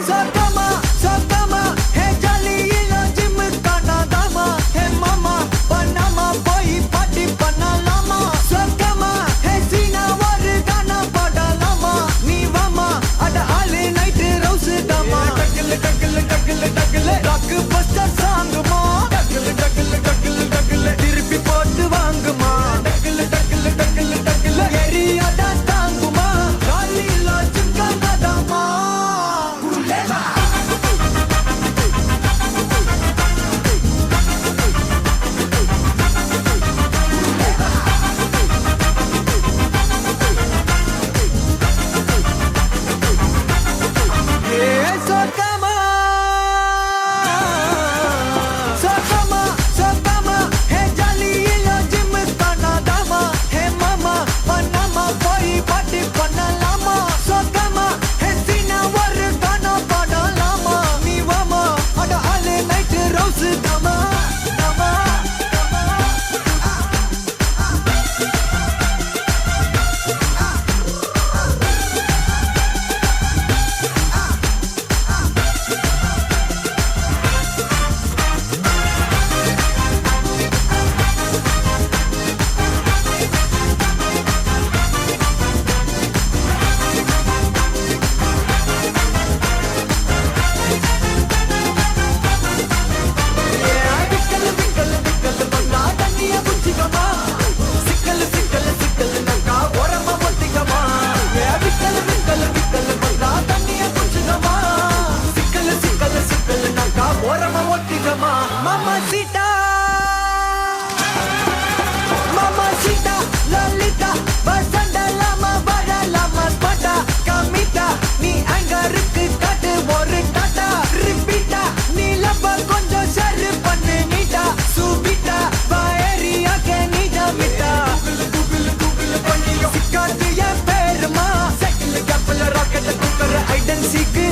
சொர்க்கமா சொர்க்கமா ஹே ஜாலியில gym காணாதாமா ஹே மாமா பண்ணாமா போய் பாட்டி பண்ணலாமா சொர்க்கமா ஹே சீனா ஒரு கானா போடலாமா நீ வாமா அட ஆளு நைட்டு ரவுசு தாமா டக்கில் டக்கில் டக்கில் டக்கில் ராக்கு பஸ்டர் சாங்குமா டக்கில் டக்கில் டக்கில் டக்கில் திருப்பி போட்டு வாங்குமா டக்கில் டக்கில் டக்கில் டக்கில் எரியாடா தாங்குமா ஜாலியில ஜிம் காணாதாமா சொர்க்கமா சொர்க்கமா சொர்க்கமா ஹே ஜாலியில ஜிம்மு காணாதாமா ஹே மாமா பண்ணாமா போய் பாட்டி பண்ணலாமா சொர்க்கமா ஹே சீனா ஒரு கானா பாடலாமா நீ வாமா அட ஆளு நைட்டு ரவுசு தாமா தாமா Mamacita, mamacita, Lolita, basanda lama vara lama spata, kamita, நீ அங்கருக்கு காட்டு ஒரு டாட்டா, ரிப்பீட்டா, நீ லப்ப கொஞ்சம் ஷேர் பண்ணு நீட்டா, சுபிட்டா, வயரியாக்க நீ ஜமிட்டா, கூகுள் பண்ணியோ, சிக்காது என் பேருமா, சைக்கிள் கேப்ல ராக்கெட் குக்கர் ஐடன் சீக்கு